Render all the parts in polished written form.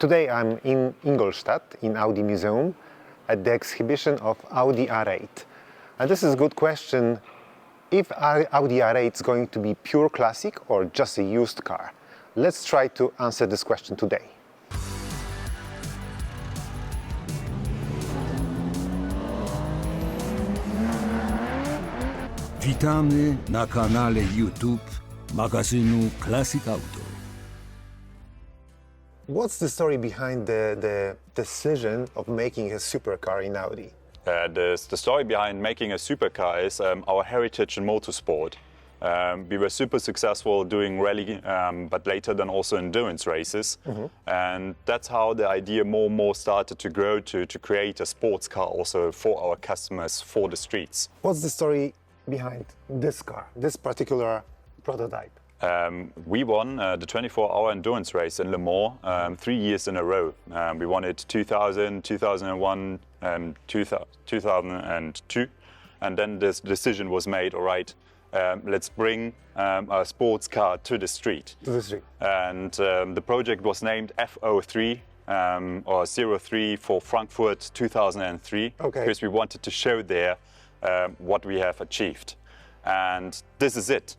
Today I'm in Ingolstadt, in Audi Museum, at the exhibition of Audi R8. And this is a good question, if Audi R8 is going to be pure classic or just a used car. Let's try to answer this question today. Witamy na kanale YouTube magazynu CLASSICAUTO. What's the story behind the decision of making a supercar in Audi? The story behind making a supercar is our heritage in motorsport. We were super successful doing rally, but later then also endurance races. And that's how the idea more and more started to grow to create a sports car also for our customers, for the streets. What's the story behind this car, this particular prototype? We won the 24-hour endurance race in Le Mans 3 years in a row. We won it 2000, 2001, 2002. And then this decision was made, all right, let's bring a sports car to the street. And the project was named F03 or 03 for Frankfurt 2003, because we wanted to show there what we have achieved. And this is it.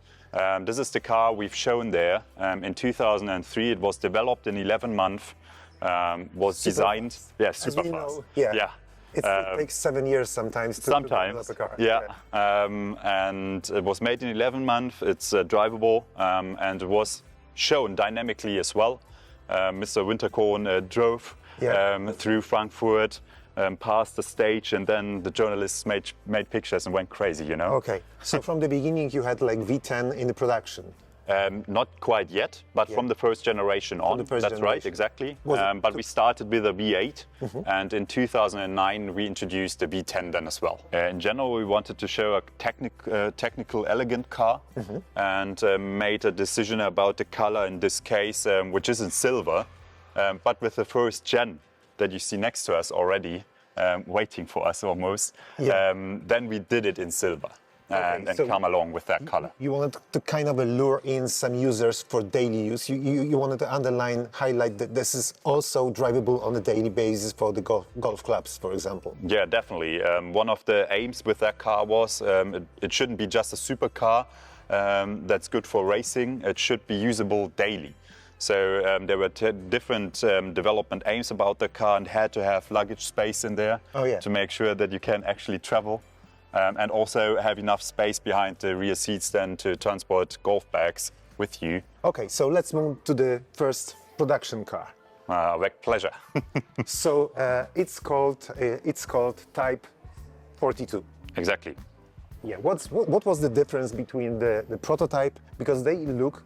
This is the car we've shown there. In 2003, it was developed in 11 months, was super designed. Fast. Yeah, super fast. Yeah. It takes 7 years sometimes to develop a car. Yeah. And it was made in 11 months. It's drivable, and it was shown dynamically as well. Mr. Winterkorn drove through Frankfurt, past the stage, and then the journalists made pictures and went crazy, you know? Okay, so from the beginning you had like V10 in the production? Not quite yet, but from the first generation on. That's right, exactly. But we started with a V8, and in 2009 we introduced the V10 then as well. In general, we wanted to show a technical, elegant car, and made a decision about the color in this case, which is in silver, but with the first gen that you see next to us already, waiting for us almost, then we did it in silver and so come along with that color. You wanted to kind of lure in some users for daily use. You wanted to highlight that this is also drivable on a daily basis for the golf clubs, for example. Yeah, definitely. One of the aims with that car was it shouldn't be just a supercar that's good for racing. It should be usable daily. So there were different development aims about the car, and had to have luggage space in there to make sure that you can actually travel, and also have enough space behind the rear seats then to transport golf bags with you. Okay, so let's move to the first production car. With pleasure. So it's called Type 42. Exactly. Yeah. What was the difference between the prototype, because they look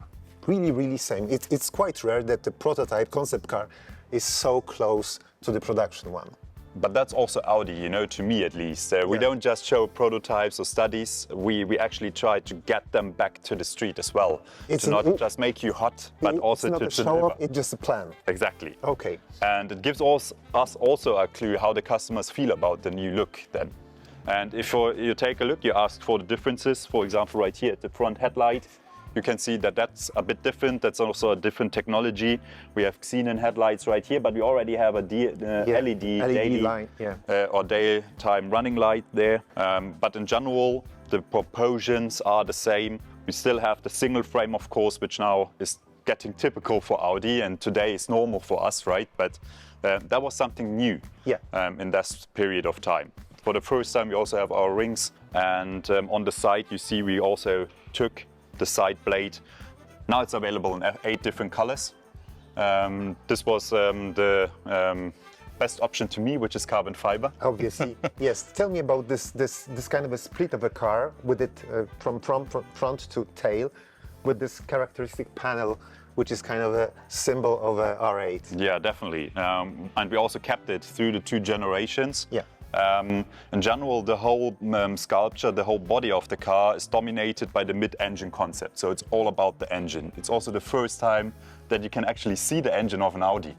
really same. It's quite rare that the prototype concept car is so close to the production one. But that's also Audi, you know, to me at least. We don't just show prototypes or studies, we actually try to get them back to the street as well. To not just make you hot, but also to it's not a show-off, it's just a plan. Exactly. Okay. And it gives us also a clue how the customers feel about the new look then. And if you take a look, you ask for the differences, for example, right here at the front headlight. You can see that that's a bit different. That's also a different technology. We have xenon headlights right here, but we already have a LED daily line, or daytime running light there. But in general, the proportions are the same. We still have the single frame, of course, which now is getting typical for Audi, and today is normal for us, right? But that was something new in this period of time. For the first time, we also have our rings, and on the side, you see we also took the side blade. Now it's available in 8 different colors. This was the best option to me, which is carbon fiber. Obviously, yes. Tell me about this kind of a split of a car with it from front to tail, with this characteristic panel, which is kind of a symbol of a R8. Yeah, definitely. And we also kept it through the 2 generations. Yeah. In general, the whole sculpture, the whole body of the car is dominated by the mid-engine concept. So it's all about the engine. It's also the first time that you can actually see the engine of an Audi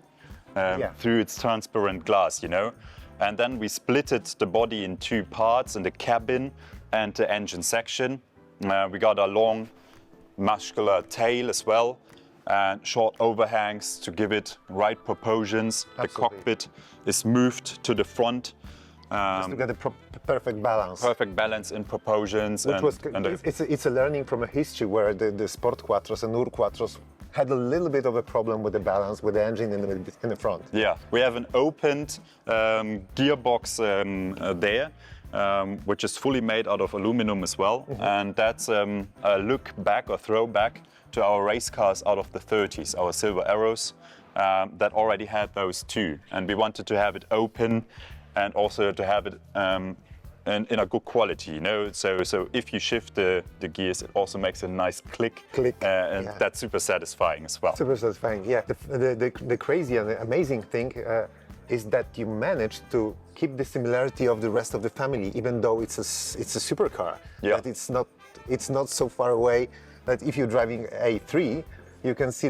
through its transparent glass, you know. And then we splitted the body in 2 parts, in the cabin and the engine section. We got a long muscular tail as well. and short overhangs to give it right proportions. Absolutely. The cockpit is moved to the front. Just to get the perfect balance. Perfect balance in proportions. It's a learning from a history where the Sport Quattros and Ur Quattros had a little bit of a problem with the balance with the engine in the front. Yeah, we have an opened gearbox there, which is fully made out of aluminum as well. And that's a look back or throwback to our race cars out of the 30s, our Silver Arrows, that already had those too. And we wanted to have it open and also to have it in a good quality, you know. So if you shift the gears, it also makes a nice click. And that's super satisfying as well. Super satisfying, yeah. The crazy and the amazing thing is that you managed to keep the similarity of the rest of the family, even though it's a supercar. Yeah. That it's not so far away that if you're driving A3, you can see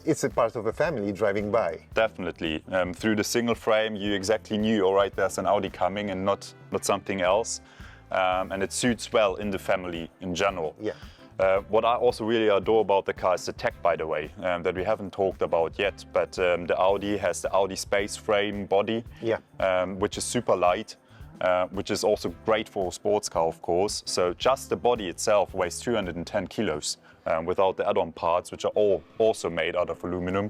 it's a part of a family driving by. Definitely. Through the single frame, you exactly knew, all right, there's an Audi coming and not something else. And it suits well in the family in general. Yeah. What I also really adore about the car is the tech, by the way, that we haven't talked about yet. But the Audi has the Audi space frame body, which is super light, which is also great for a sports car, of course. So just the body itself weighs 210 kilos. Without the add-on parts, which are all also made out of aluminum.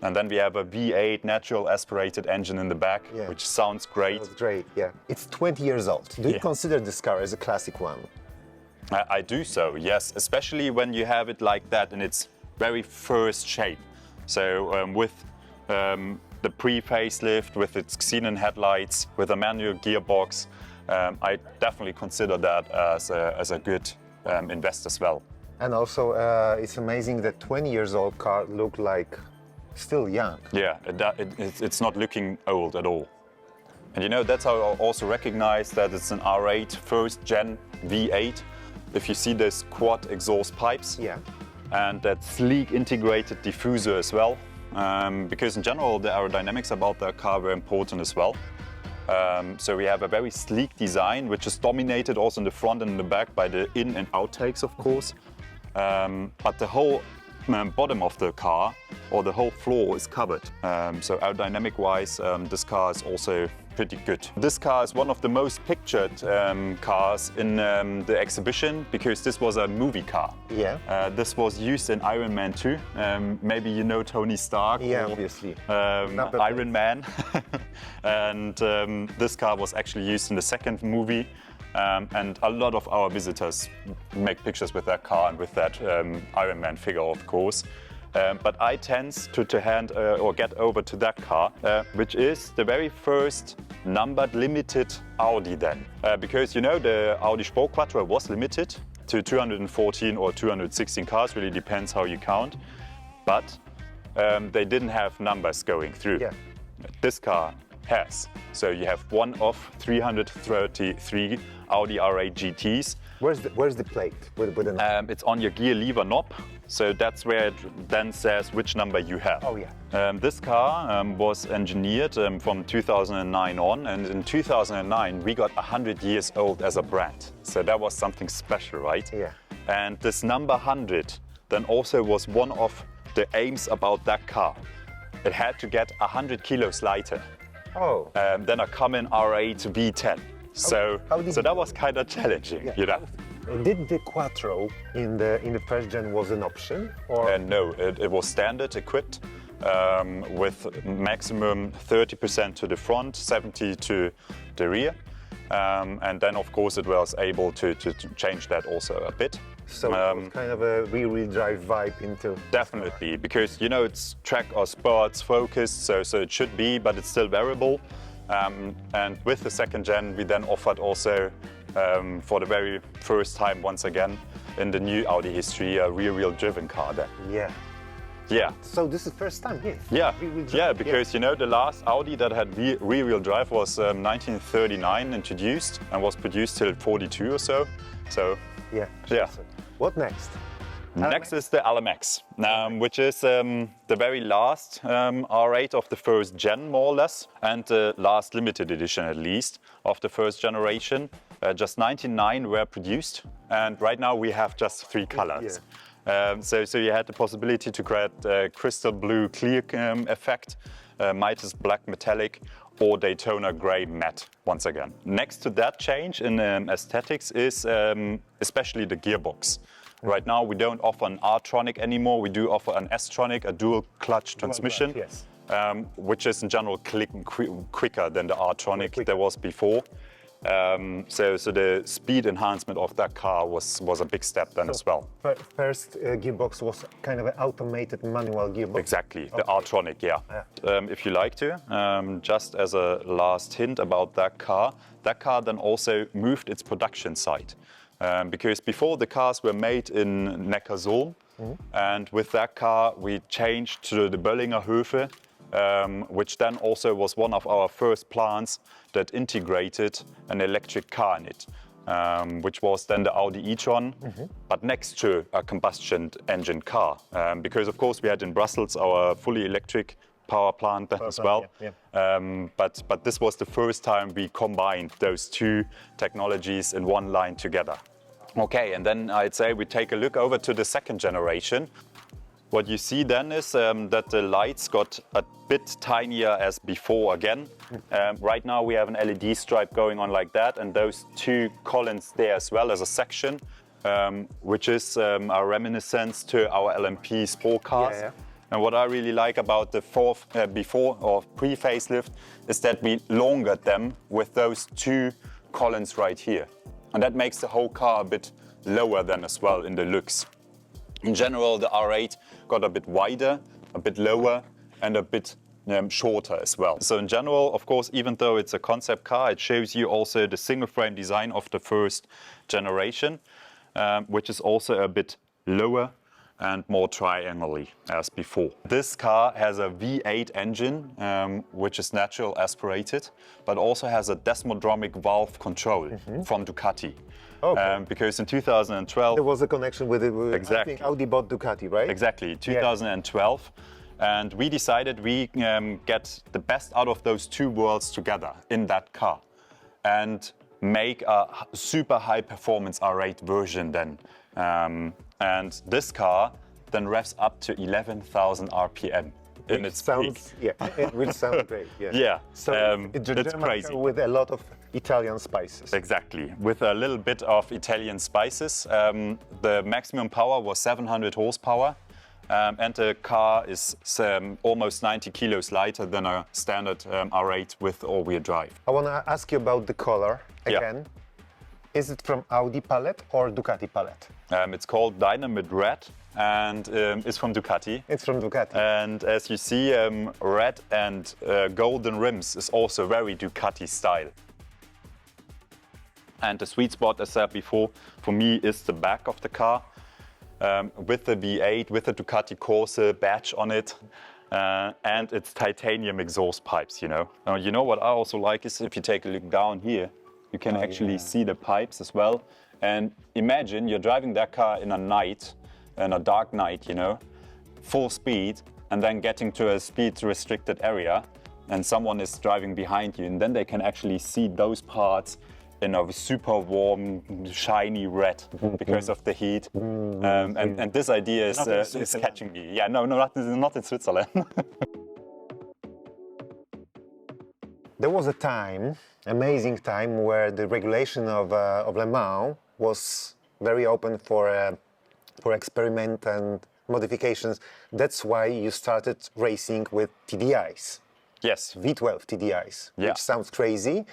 And then we have a V8 natural aspirated engine in the back, which sounds great. Sounds great, yeah. It's 20 years old. Do you consider this car as a classic one? I do so, yes, especially when you have it like that in its very first shape. So with the pre-facelift, with its xenon headlights, with a manual gearbox, I definitely consider that as a good invest as well. And also, it's amazing that 20 years old car look like still young. Yeah, it's not looking old at all. And you know, that's how I also recognize that it's an R8 first gen V8. If you see this quad exhaust pipes, and that sleek integrated diffuser as well, because in general the aerodynamics about the car were important as well. So we have a very sleek design, which is dominated also in the front and in the back by the in and outtakes, of course. But the whole bottom of the car, or the whole floor, is covered. So aerodynamic-wise, this car is also pretty good. This car is one of the most pictured cars in the exhibition, because this was a movie car. Yeah. This was used in Iron Man 2. Maybe you know Tony Stark. Yeah, obviously. Iron Man. And this car was actually used in the second movie. And a lot of our visitors make pictures with that car and with that Iron Man figure, of course. But I tend to hand or get over to that car, which is the very first numbered limited Audi then. Because you know, the Audi Sport Quattro was limited to 214 or 216 cars, really depends how you count. But they didn't have numbers going through. Yeah. This car has. So you have one of 333 Audi R8 GTs. Where's the plate with the It's on your gear lever knob. So that's where it then says which number you have. Oh yeah. This car was engineered from 2009 on, and in 2009 we got 100 years old as a brand. So that was something special, right? Yeah. And this number 100 then also was one of the aims about that car. It had to get 100 kilos lighter than a common R8 V10. So that was kind of challenging, you know. Did the Quattro in the first gen was an option, or no? It was standard equipped with maximum 30% to the front, 70 to the rear, and then of course it was able to change that also a bit. So it was kind of a rear-wheel drive vibe into. Definitely, because you know it's track or sports focused, so it should be, but it's still variable. And with the second gen, we then offered also, for the very first time once again in the new Audi history, a rear-wheel driven car then. Yeah. Yeah. So this is the first time, yes. Yeah, yeah, because you know the last Audi that had rear-wheel drive was 1939 introduced and was produced till 42 or so. So yeah. So what next? Next is the LMX, which is the very last R8 of the first gen, more or less, and the last limited edition, at least, of the first generation. Just 99 were produced, and right now we have just 3 colors. So you had the possibility to create crystal blue clear effect, Midas black metallic, or Daytona gray matte once again. Next to that change in aesthetics is especially the gearbox. Right now we don't offer an R-tronic anymore, we do offer an S-tronic, a dual clutch transmission, yes. which is in general quicker than the R-tronic there was before. So the speed enhancement of that car was a big step then as well. First gearbox was kind of an automated manual gearbox. Exactly, the R-tronic, yeah. If you like to, just as a last hint about that car then also moved its production site. Because before the cars were made in Neckarsulm, and with that car we changed to the Böllinger Höfe, which then also was one of our first plants that integrated an electric car in it, which was then the Audi e-tron, but next to a combustion engine car. Because of course we had in Brussels our fully electric power plant then as well. But this was the first time we combined those two technologies in one line together. Okay, and then I'd say we take a look over to the second generation. What you see then is that the lights got a bit tinier as before again. Right now we have an LED stripe going on like that, and those two columns there as well as a section, which is a reminiscence to our LMP sport cars. And what I really like about the before or pre-facelift is that we longered them with those two columns right here. And that makes the whole car a bit lower then as well in the looks. In general, the R8 got a bit wider, a bit lower, and a bit shorter as well. So in general, of course, even though it's a concept car, it shows you also the single frame design of the first generation, which is also a bit lower and more triangular as before. This car has a V8 engine, which is natural aspirated, but also has a desmodromic valve control from Ducati. Okay. Because in 2012... There was a connection with it. Exactly. I think Audi bought Ducati, right? Exactly, 2012. And we decided we get the best out of those two worlds together in that car and make a super high performance R8 version then. And this car then revs up to 11,000 RPM in its peak. Yeah, it will sound great. Yeah. Yeah, So it's a it's German crazy. car with a lot of Italian spices. Exactly, with a little bit of Italian spices. The maximum power was 700 horsepower. And the car is almost 90 kilos lighter than a standard R8 with all-wheel drive. I want to ask you about the color again. Yeah. Is it from Audi palette or Ducati palette? It's called Dynamite Red and it's from Ducati. It's from Ducati. And as you see, red and golden rims is also very Ducati style. And the sweet spot, as said before, for me is the back of the car. With the V8, with the Ducati Corsa badge on it, and its titanium exhaust pipes, you know. Now, you know what I also like is if you take a look down here, you can actually see the pipes as well. And imagine you're driving that car in a dark night, you know, full speed, and then getting to a speed restricted area, and someone is driving behind you, and then they can actually see those parts in a super warm, shiny red because of the heat. And this idea is catching me. Yeah, no, not in Switzerland. There was a time, amazing time, where the regulation of Le Mans was very open for experiment and modifications. That's why you started racing with TDIs. Yes. V12 TDIs, Yeah. which sounds crazy,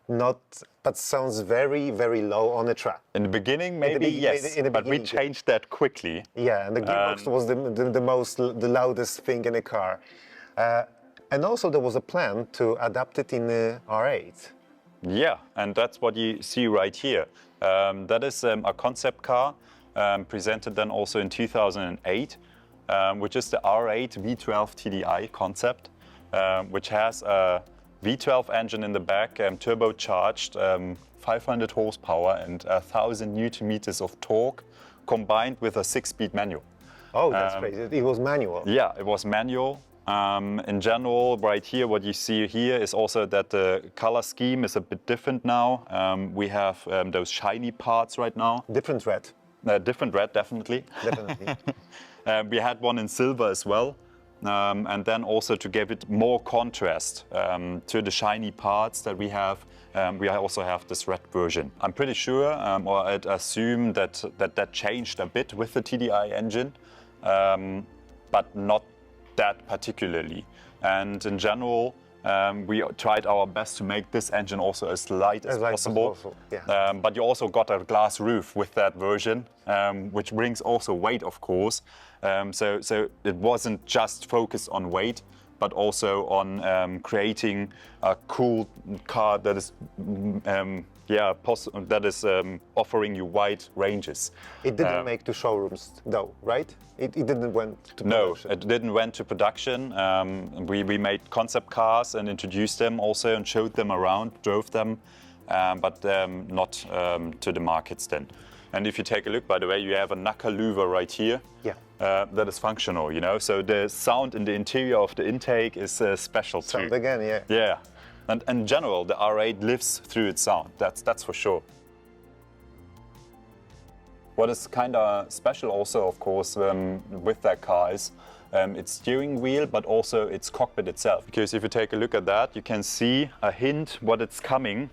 but sounds very, very low on the track. In the beginning, maybe yes, but we changed that quickly. Yeah, and the gearbox was the loudest thing in the car. And also there was a plan to adapt it in the R8. Yeah, and that's what you see right here. That is a concept car presented then also in 2008, which is the R8 V12 TDI concept, which has a V12 engine in the back, turbocharged, 500 horsepower and 1,000 Newton meters of torque, combined with a 6-speed manual. Oh, that's crazy. It was manual. Yeah, it was manual. In general, right here, what you see here is also that the color scheme is a bit different now. We have those shiny parts right now. Different red. Different red, definitely. Definitely. We had one in silver as well. And then also to give it more contrast to the shiny parts that we have, we also have this red version. I'm pretty sure, or I'd assume that changed a bit with the TDI engine, but not that particularly. And in general, we tried our best to make this engine also as light as possible. Yeah. But you also got a glass roof with that version, which brings also weight, of course. So it wasn't just focused on weight, but also on creating a cool car that is, offering you wide ranges. It didn't make to showrooms though, right? It didn't went to production. No, it didn't went to production. We made concept cars and introduced them also and showed them around, drove them, but not to the markets then. And if you take a look, by the way, you have a knuckle louver right here. Yeah. That is functional, you know. So the sound in the interior of the intake is special too. Sound again, yeah. Yeah. And in general, the R8 lives through its sound. That's for sure. What is kind of special also, of course, with that car is its steering wheel, but also its cockpit itself. Because if you take a look at that, you can see a hint what it's coming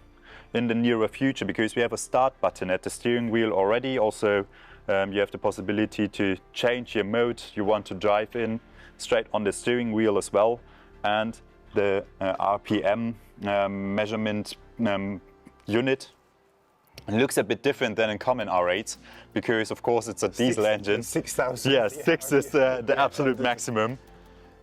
in the nearer future, because we have a start button at the steering wheel already. Also, you have the possibility to change your mode you want to drive in straight on the steering wheel as well. And the RPM measurement unit looks a bit different than in common R8s, because of course it's a diesel engine. 6,000. Yeah, 6 is the absolute maximum.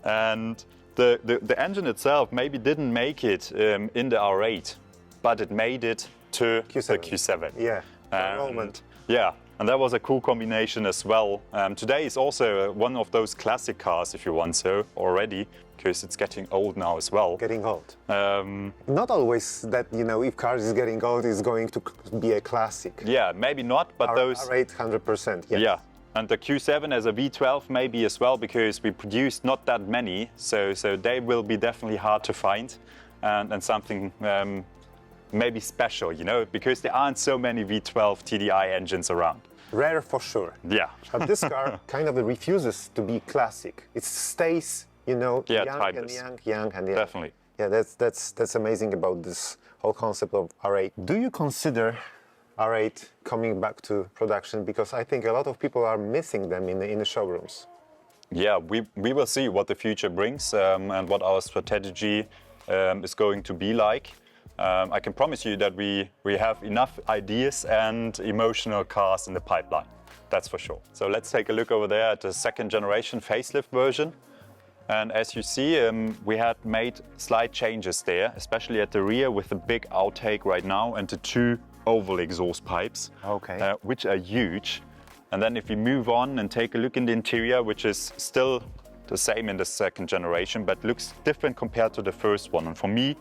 And the engine itself maybe didn't make it in the R8, but it made it to the Q7. Yeah, the moment. Yeah, and that was a cool combination as well. Today is also one of those classic cars, if you want so, already, because it's getting old now as well. Getting old. Not always that, you know, if cars is getting old, it's going to be a classic. Yeah, maybe not, but those... R8, 100%, yes. Yeah, and the Q7 as a V12 maybe as well, because we produced not that many, so they will be definitely hard to find, and something maybe special, you know, because there aren't so many V12 TDI engines around. Rare for sure. Yeah. But this car kind of refuses to be classic. It stays, you know, young and young and young. Definitely. Yeah, that's amazing about this whole concept of R8. Do you consider R8 coming back to production? Because I think a lot of people are missing them in the showrooms. Yeah, we will see what the future brings and what our strategy is going to be like. I can promise you that we have enough ideas and emotional cars in the pipeline. That's for sure. So let's take a look over there at the second generation facelift version. And as you see, we had made slight changes there, especially at the rear with the big outtake right now and the 2 oval exhaust pipes, which are huge. And then if we move on and take a look in the interior, which is still the same in the second generation, but looks different compared to the first one. And for me,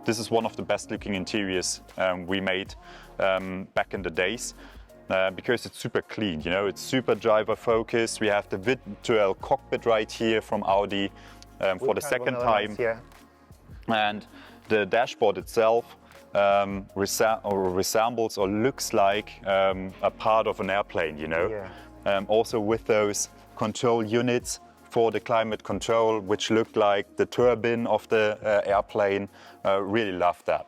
this is one of the best looking interiors we made back in the days. Because it's super clean, you know, it's super driver focused. We have the virtual cockpit right here from Audi for the second time. Yeah. And the dashboard itself resembles or looks like a part of an airplane, you know. Yeah. Also with those control units for the climate control, which looked like the turbine of the airplane. Really love that.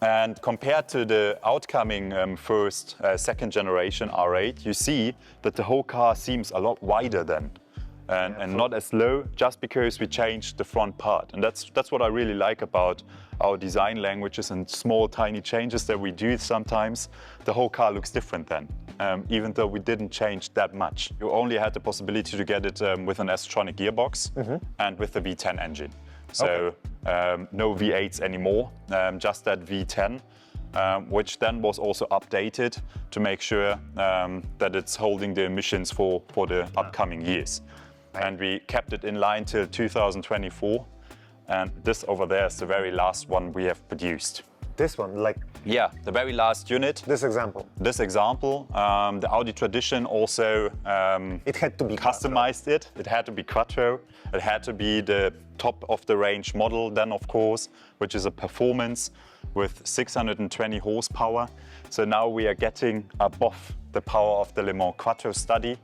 And compared to the outcoming second generation R8, you see that the whole car seems a lot wider then, and not as low, just because we changed the front part. And that's what I really like about our design languages and small tiny changes that we do sometimes. The whole car looks different then, even though we didn't change that much. You only had the possibility to get it with an S-tronic gearbox and with the V10 engine. So no V8s anymore, just that V10, which then was also updated to make sure that it's holding the emissions for the upcoming years. And we kept it in line till 2024. And this over there is the very last one we have produced. This one, like... Yeah, the very last unit. This example. This example. The Audi tradition also it had to be customized it. It had to be quattro. It had to be the top of the range model then, of course, which is a performance. with 620 horsepower. So now we are getting above the power of the Le Mans Quattro study.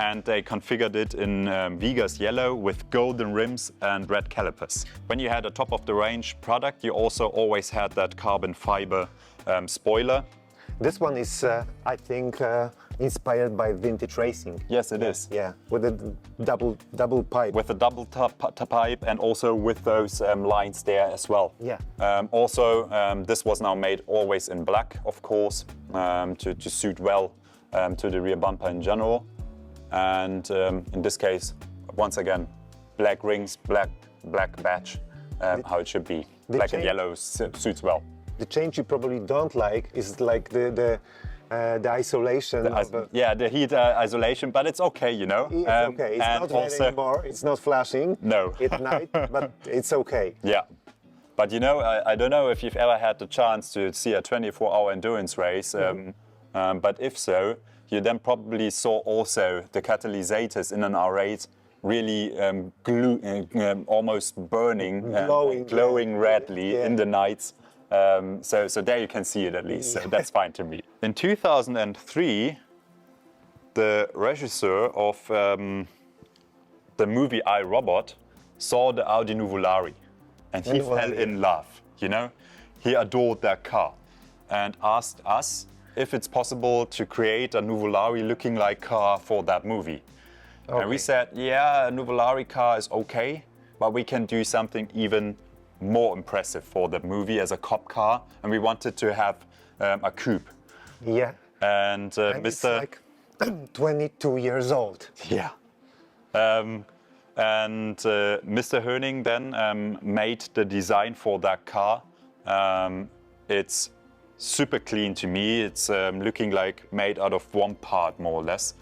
And they configured it in Vegas yellow with golden rims and red calipers. When you had a top-of-the-range product, you also always had that carbon fiber spoiler. This one is, I think, inspired by vintage racing. Yes, it is. Yeah, with a double pipe. With a double pipe and also with those lines there as well. Yeah. This was now made always in black, of course, to suit well to the rear bumper in general. And in this case, once again, black rings, black badge, how it should be. Black and yellow suits well. The change you probably don't like is like the isolation. The heat isolation, but it's okay, you know. It's okay. It's not red anymore. It's not flashing. No. At night, but it's okay. Yeah. But you know, I don't know if you've ever had the chance to see a 24-hour endurance race, but if so, you then probably saw also the catalysts in an R8 really almost burning, glowing redly in the nights. So there you can see it at least, so that's fine to me. In 2003, the regisseur of the movie I, Robot saw the Audi Nuvolari and he fell in love, you know? He adored that car and asked us if it's possible to create a Nuvolari looking like car for that movie. Okay. And we said, yeah, a Nuvolari car is okay, but we can do something even more impressive for the movie as a cop car, and we wanted to have a coupe. Yeah. And Mr. It's like 22 years old. Yeah. Mr. Höning then made the design for that car. It's super clean to me. It's looking like made out of one part, more or less.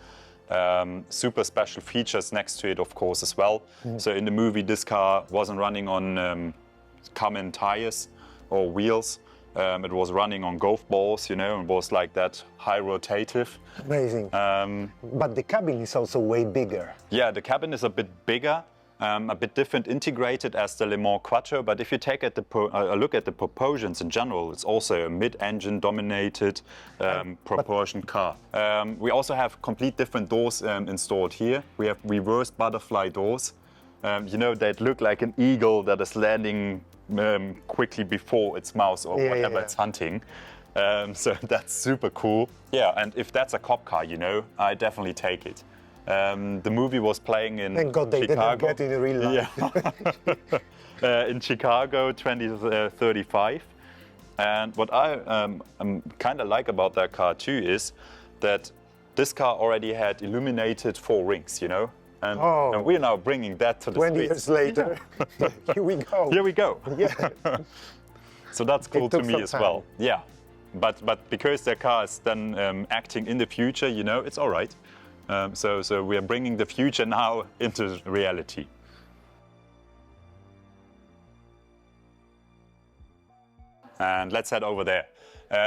Super special features next to it, of course, as well. So in the movie, this car wasn't running on common tires or wheels. It was running on golf balls, you know, and was like that high rotative. Amazing. But the cabin is also way bigger. Yeah, the cabin is a bit bigger, a bit different integrated as the Le Mans Quattro. But if you take a look at the proportions in general, it's also a mid-engine dominated proportion car. We also have complete different doors installed here. We have reverse butterfly doors. You know, that look like an eagle that is landing quickly before its mouse or whatever it's hunting. So that's super cool. Yeah, and if that's a cop car, you know, I definitely take it. The movie was playing in Thank God they Chicago. didn't get in real life. Yeah. In Chicago 2035. And what I kind of like about that car too is that this car already had illuminated 4 rings, you know? And we're now bringing that to the 20 streets. years later, here we go. Here we go. Yeah. So that's cool to took me some as time. well. Yeah, but because their car is then acting in the future, you know, it's all right. So we are bringing the future now into reality. And let's head over there.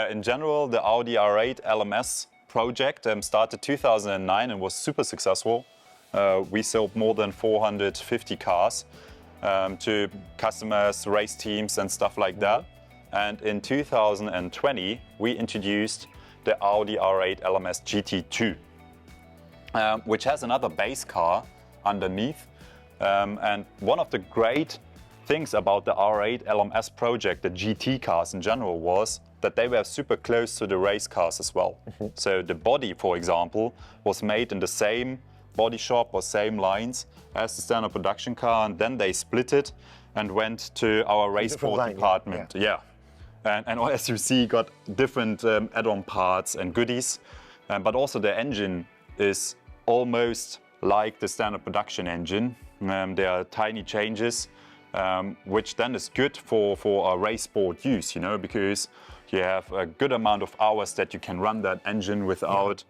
In general, the Audi R8 LMS project started 2009 and was super successful. We sold more than 450 cars to customers, race teams and stuff like that. And in 2020, we introduced the Audi R8 LMS GT2, which has another base car underneath. And one of the great things about the R8 LMS project, the GT cars in general, was that they were super close to the race cars as well. So the body, for example, was made in the same body shop or same lines as the standard production car, and then they split it and went to our race sport department. Yeah. And as you see, got different add-on parts and goodies, but also the engine is almost like the standard production engine. There are tiny changes, which then is good for a race sport use, you know, because you have a good amount of hours that you can run that engine without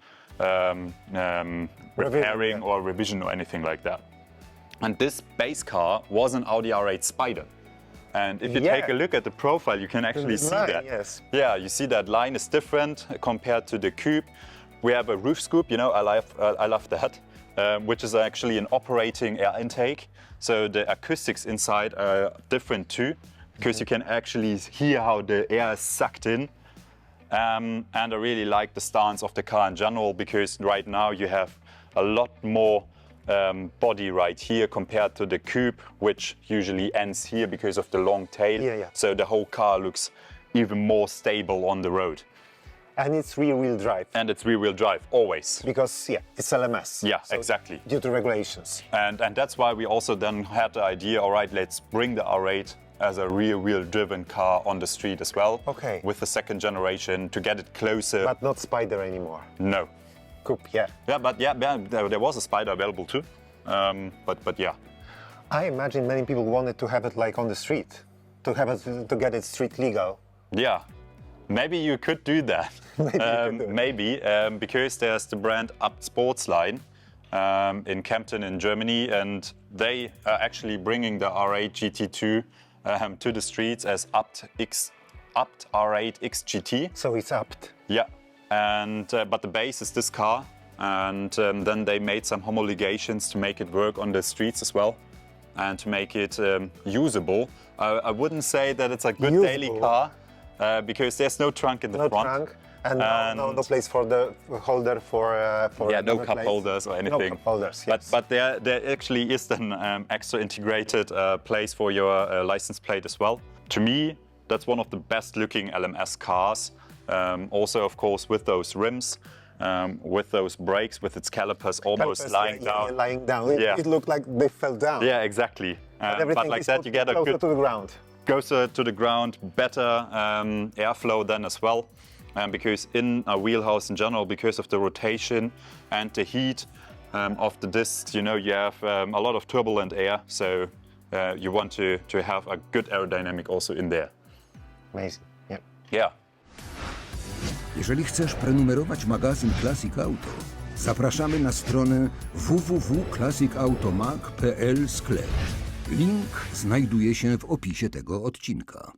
repairing or revision or anything like that. And this base car was an Audi R8 Spider. And if you take a look at the profile, you can actually see that. Yes. Yeah, you see that line is different compared to the coupe. We have a roof scoop, you know, I love that, which is actually an operating air intake. So the acoustics inside are different too. because you can actually hear how the air is sucked in. And I really like the stance of the car in general, because right now you have a lot more body right here compared to the coupe, which usually ends here because of the long tail. Yeah, yeah. So the whole car looks even more stable on the road. And it's rear-wheel drive. And it's rear-wheel drive, always. Because, yeah, it's LMS. Yeah, So exactly. Due to regulations. And that's why we also then had the idea, all right, let's bring the R8 as a rear-wheel driven car on the street as well. Okay. With the second generation to get it closer. But not Spider anymore. No. Coupe, yeah. Yeah, but there was a Spider available too. But yeah. I imagine many people wanted to have it like on the street. To have it, to get it street legal. Yeah. Maybe you could do that. Maybe, because there's the brand Abt Sports line in Kempten in Germany, and they are actually bringing the R8 GT2 to the streets as Abt R8 XGT. So it's Abt. Yeah, and but the base is this car, and then they made some homologations to make it work on the streets as well, and to make it usable. I wouldn't say that it's a good daily car. Because there's no trunk in the front. No trunk, and no place for the holder for yeah, no cup place. holders or anything. No cup holders, yes. But there actually is an extra integrated place for your license plate as well. To me, that's one of the best looking LMS cars. Also, of course, with those rims, with those brakes, with its calipers almost lying down. Yeah, lying down. It looked like they fell down. Yeah, exactly. But like that, you get a closer good to the ground. Closer to the ground, better airflow then as well, because in a wheelhouse in general, because of the rotation and the heat of the discs, you know, you have a lot of turbulent air, so you want to have a good aerodynamic also in there. Amazing. Yeah. Yeah. Jeżeli chcesz prenumerować magazyn Classic Auto, zapraszamy na stronę www.classicautomag.pl/. Link znajduje się w opisie tego odcinka.